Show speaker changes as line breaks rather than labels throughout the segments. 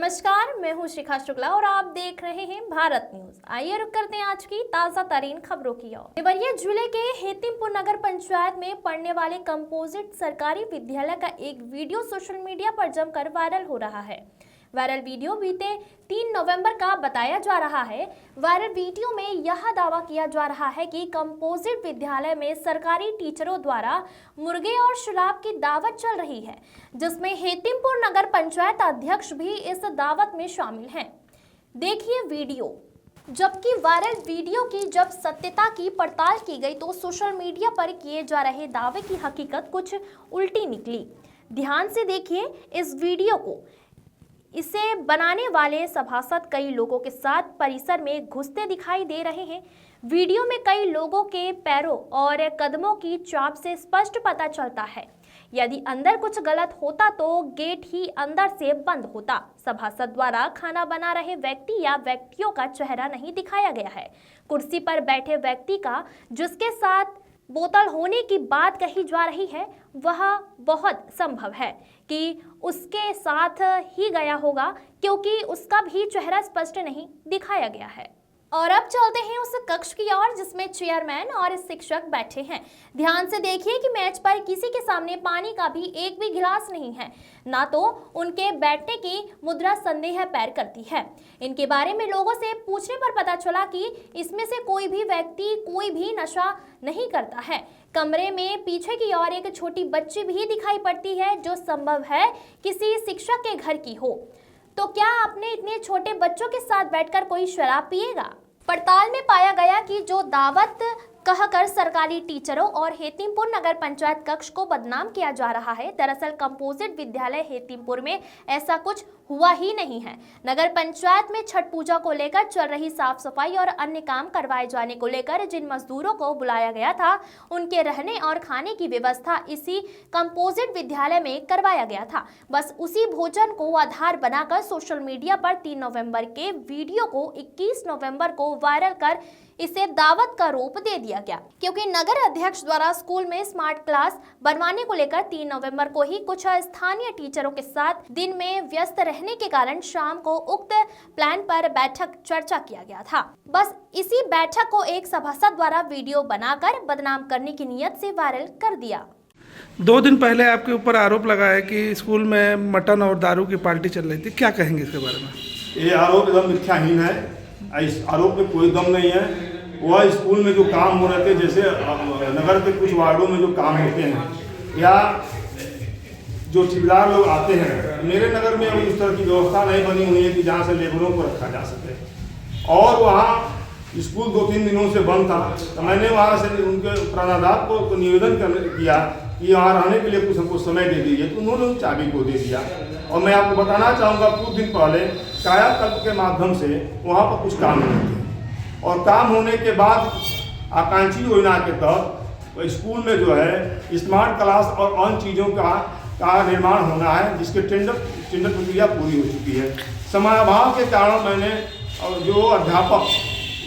नमस्कार, मैं हूं शिखा शुक्ला और आप देख रहे हैं भारत न्यूज। आइए रुक करते हैं आज की ताजा तरीन खबरों की ओर। देवरिया जिले के हेतिमपुर नगर पंचायत में पढ़ने वाले कंपोजिट सरकारी विद्यालय का एक वीडियो सोशल मीडिया पर जमकर वायरल हो रहा है। वायरल वीडियो बीते 3 नवंबर का बताया जा रहा है। वायरल वीडियो में यह दावा किया जा रहा है कि कंपोजिट विद्यालय में सरकारी टीचरों द्वारा मुर्गे और शराब की दावत चल रही है, जिसमें हेतिमपुर नगर पंचायत अध्यक्ष भी इस दावत में शामिल हैं। देखिए वीडियो। जबकि वायरल वीडियो की जब सत्यता की पड़ताल की गई तो सोशल मीडिया पर किए जा रहे दावे की हकीकत कुछ उल्टी निकली। ध्यान से देखिए इस वीडियो को। इसे बनाने वाले सभासद कई लोगों के साथ परिसर में घुसते दिखाई दे रहे हैं। वीडियो में कई लोगों के पैरों और कदमों की चाप से स्पष्ट पता चलता है। यदि अंदर कुछ गलत होता तो गेट ही अंदर से बंद होता। सभासद द्वारा खाना बना रहे व्यक्ति या व्यक्तियों का चेहरा नहीं दिखाया गया है। कुर्सी पर बैठे व्यक्ति का जिसके साथ बोतल होने की बात कही जा रही है, वह बहुत संभव है कि उसके साथ ही गया होगा, क्योंकि उसका भी चेहरा स्पष्ट नहीं दिखाया गया है। और अब चलते हैं उस कक्ष की ओर जिसमें चेयरमैन और शिक्षक बैठे हैं। ध्यान से देखिए कि मैच पर किसी के सामने पानी का भी एक भी गिलास नहीं है, ना तो उनके बैठने की मुद्रा संदेह पैर करती है। इनके बारे में लोगों से पूछने पर पता चला कि इसमें से कोई भी व्यक्ति कोई भी नशा नहीं करता है। कमरे में पीछे की ओर एक छोटी बच्ची भी दिखाई पड़ती है, जो संभव है किसी शिक्षक के घर की हो। तो क्या आपने इतने छोटे बच्चों के साथ बैठकर कोई शराब पिएगा? पड़ताल में पाया गया कि जो दावत कहकर सरकारी टीचरों और हेतिमपुर नगर पंचायत कक्ष को बदनाम किया जा रहा है, दरअसल कंपोजिट विद्यालय हेतिमपुर में ऐसा कुछ हुआ ही नहीं है। नगर पंचायत में छठ पूजा को लेकर चल रही साफ सफाई और अन्य काम करवाए जाने को लेकर जिन मजदूरों को बुलाया गया था, उनके रहने और खाने की व्यवस्था इसी कंपोजिट विद्यालय में करवाया गया था। बस उसी भोजन को आधार बनाकर सोशल मीडिया पर 3 नवंबर के वीडियो को 21 नवंबर को वायरल कर इसे दावत का रूप दे दिया गया, क्योंकि नगर अध्यक्ष द्वारा स्कूल में स्मार्ट क्लास बनवाने को लेकर 3 नवंबर को ही कुछ स्थानीय टीचरों के साथ दिन में व्यस्त रहने के कारण शाम को उक्त प्लान पर बैठक चर्चा किया गया था। बस इसी बैठक को एक सभासद द्वारा वीडियो बनाकर बदनाम करने की नियत से वायरल कर दिया।
2 दिन पहले आपके ऊपर आरोप लगा है कि स्कूल में मटन और दारू की पार्टी चल रही थी, क्या कहेंगे इसके बारे में?
ये आरोप एकदम मिथ्याहीन है। इस आरोप में कोई दम नहीं है। वह स्कूल में जो काम हो रहे थे, जैसे नगर के कुछ वार्डों में जो काम होते हैं या जो ठेकेदार लोग आते हैं, मेरे नगर में अभी उस तरह की व्यवस्था नहीं बनी हुई है कि जहाँ से लेबरों को रखा जा सके। और वहाँ स्कूल 2-3 दिनों से बंद था, तो मैंने वहाँ से उनके प्राध्यापक को निवेदन किया कि यहाँ रहने के लिए कुछ हमको समय दे दीजिए, तो उन्होंने उस चाबी को दे दिया। और मैं आपको बताना चाहूँगा, कुछ दिन पहले कायाकल्प के माध्यम से वहाँ पर कुछ काम हुए थे, और काम होने के बाद आकांक्षी योजना के तहत स्कूल में जो है स्मार्ट क्लास और अन्य चीज़ों का निर्माण होना है, जिसके टेंडर प्रक्रिया पूरी हो चुकी है। समय अभाव के कारण मैंने जो अध्यापक,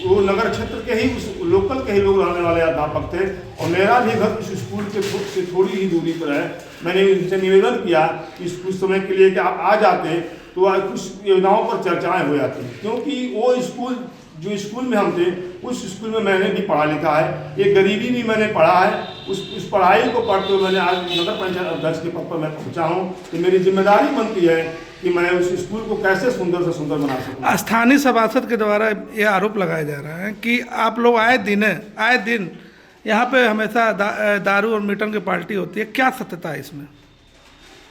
वो नगर क्षेत्र के ही उस लोकल के ही लोग रहने वाले अध्यापक थे, और मेरा भी घर उस स्कूल से थोड़ी ही दूरी पर है। मैंने उनसे निवेदन किया कि कुछ समय के लिए कि आप आ जाते तो कुछ योजनाओं पर चर्चाएं हो जाती, क्योंकि वो स्कूल जो स्कूल में हम थे, उस स्कूल में मैंने भी पढ़ा लिखा है। ये गरीबी भी मैंने पढ़ा है। उस पढ़ाई को पढ़ते हुए मैंने आज नगर पंचायत अध्यक्ष के पद पर मैं पहुँचा हूँ। कि मेरी जिम्मेदारी बनती है कि मैं उस स्कूल को कैसे सुंदर से सुंदर बना सकूँ।
स्थानीय सभासद के द्वारा ये आरोप लगाया जा रहा है कि आप लोग आए दिन यहाँ पे हमेशा दारू और मीटन की पार्टी होती है, क्या सत्यता है इसमें?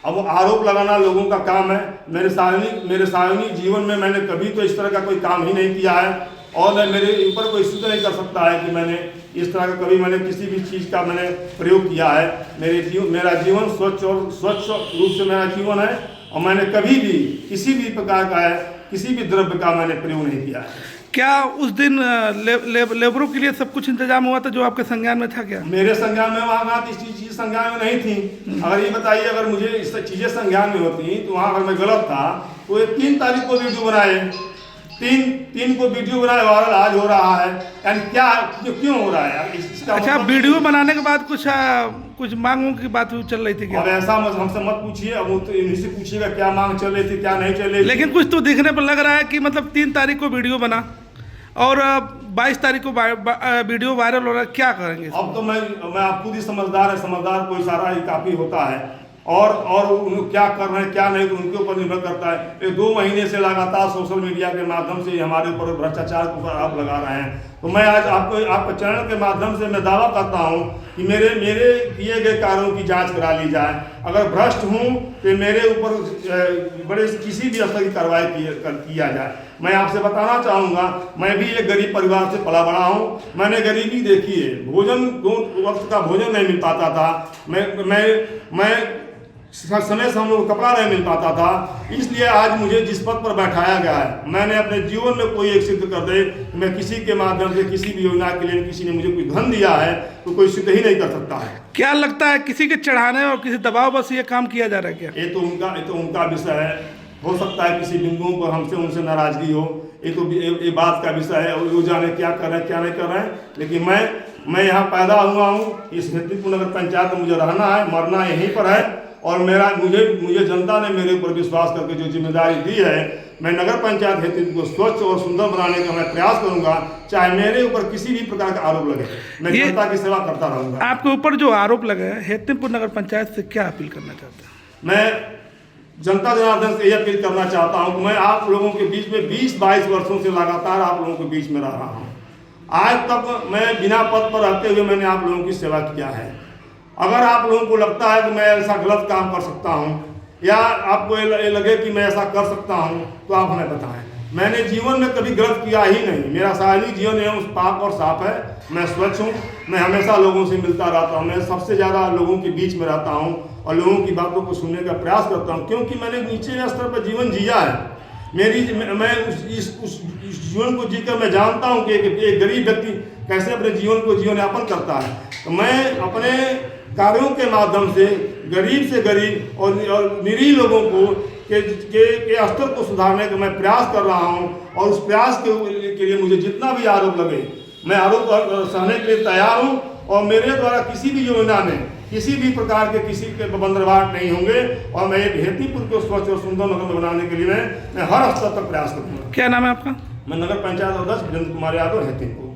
अब आरोप लगाना लोगों का काम है। मेरे सार्वजनिक जीवन में मैंने कभी तो इस तरह का कोई काम ही नहीं किया है, और मैं मेरे ऊपर कोई सिद्ध नहीं कर सकता है कि मैंने इस तरह का कभी मैंने किसी भी चीज़ का मैंने प्रयोग किया है। मेरा जीवन स्वच्छ रूप से मेरा जीवन है, और मैंने कभी भी किसी भी प्रकार का किसी भी द्रव्य का मैंने प्रयोग नहीं किया है।
क्या उस दिन लेबरों के लिए सब कुछ इंतजाम हुआ था जो आपके संज्ञान में था? क्या मेरे
संज्ञान में वहाँ इस चीज़ संज्ञान में नहीं थी। अगर ये बताइए, अगर मुझे इस चीज़ें संज्ञान में होती तो वहाँ अगर मैं गलत था तो 3 तारीख को वीडियो बनाए, 3 को वीडियो बनाए, वायरल आज हो रहा है। यानी क्या क्यों हो रहा है?
अच्छा, वीडियो बनाने के बाद कुछ मांगों की बात चल रही थी क्या?
अब ऐसा हमसे मत पूछिए, अब वो तो इन्हीं से पूछिएगा क्या मांग चल रही थी क्या नहीं चल रही थी।
लेकिन कुछ तो दिखने पर लग रहा है कि मतलब 3 तारीख को वीडियो बना और 22 तारीख को वीडियो वायरल हो रहा है, क्या करेंगे?
अब तो मैं आप खुद ही समझदार है, समझदार को इशारा ही काफ़ी होता है। और उन क्या कर रहे हैं क्या नहीं तो उनके ऊपर निर्भर करता है। ये 2 महीने से लगातार सोशल मीडिया के माध्यम से हमारे ऊपर भ्रष्टाचार के ऊपर आरोप लगा रहे हैं। तो मैं आज आपके चैनल के माध्यम से मैं दावा करता हूं कि मेरे किए गए कार्यों की जांच करा ली जाए। अगर भ्रष्ट हूं तो मेरे ऊपर बड़े किसी भी स्तर की कार्रवाई किया जाए। मैं आपसे बताना चाहूँगा, मैं भी एक गरीब परिवार से पला बड़ा हूँ। मैंने गरीबी देखी है, भोजन 2 वक्त का भोजन नहीं मिल पाता था। मैं समय से हम लोग को कपड़ा नहीं मिल पाता था। इसलिए आज मुझे जिस पद पर बैठाया गया है, मैंने अपने जीवन में कोई एक सिद्ध कर दे, मैं किसी के माध्यम से किसी भी योजना के लिए किसी ने मुझे कोई धन दिया है तो कोई सिद्ध ही नहीं कर सकता है।
क्या लगता है किसी के चढ़ाने और किसी दबाव बस ये काम किया जा रहा है क्या?
ये तो उनका विषय है। हो सकता है किसी बिंदुओं पर हमसे उनसे नाराजगी हो, ये बात का विषय है। और वो जाने क्या कर रहे हैं क्या नहीं कर रहे हैं। लेकिन मैं यहाँ पैदा हुआ हूँ, इस हेतिमपुर नगर पंचायत में मुझे रहना है, मरना यहीं पर है। और मुझे जनता ने मेरे ऊपर विश्वास करके जो जिम्मेदारी दी है, मैं नगर पंचायत हेतिमपुर को स्वच्छ और सुंदर बनाने का मैं प्रयास करूंगा। चाहे मेरे ऊपर किसी भी प्रकार का आरोप लगे, मैं जनता की सेवा करता रहूंगा।
आपके ऊपर जो आरोप लगे हैं, हेतिमपुर नगर पंचायत से क्या अपील करना चाहते हैं?
मैं जनता जनार्दन से यह अपील करना चाहता हूँ कि मैं आप लोगों के बीच में 20-22 वर्षों से लगातार आप लोगों के बीच में रह रहा हूँ। आज तक मैं बिना पद पर रहते हुए मैंने आप लोगों की सेवा किया है। अगर आप लोगों को लगता है कि मैं ऐसा गलत काम कर सकता हूं या आपको ये लगे कि मैं ऐसा कर सकता हूं तो आप हमें बताएं। मैंने जीवन में कभी गलत किया ही नहीं। मेरा सार्वजनिक जीवन एवं पाक और साफ है। मैं स्वच्छ हूं। मैं हमेशा लोगों से मिलता रहता हूं। मैं सबसे ज़्यादा लोगों के बीच में रहता हूं और लोगों की बातों को सुनने का प्रयास करता हूं, क्योंकि मैंने नीचे स्तर पर जीवन जिया है। मैं उस जीवन को जीकर मैं जानता हूँ कि एक गरीब व्यक्ति कैसे अपने जीवन को जीवन यापन करता है। तो मैं अपने कार्यों के माध्यम से गरीब और निरीह लोगों को के स्तर को सुधारने का मैं प्रयास कर रहा हूं। और उस प्रयास के लिए मुझे जितना भी आरोप लगे, मैं आरोप सहने के लिए तैयार हूं। और मेरे द्वारा किसी भी योजना में किसी भी प्रकार के किसी के बंदरवाट नहीं होंगे। और मैं एक हेतिमपुर को स्वच्छ और सुंदर नगर बनाने के लिए मैं हर स्तर तक प्रयास करूँगा।
क्या नाम है आपका?
मैं नगर पंचायत अध्यक्ष वीरेंद्र कुमार यादव, हेतिमपुर।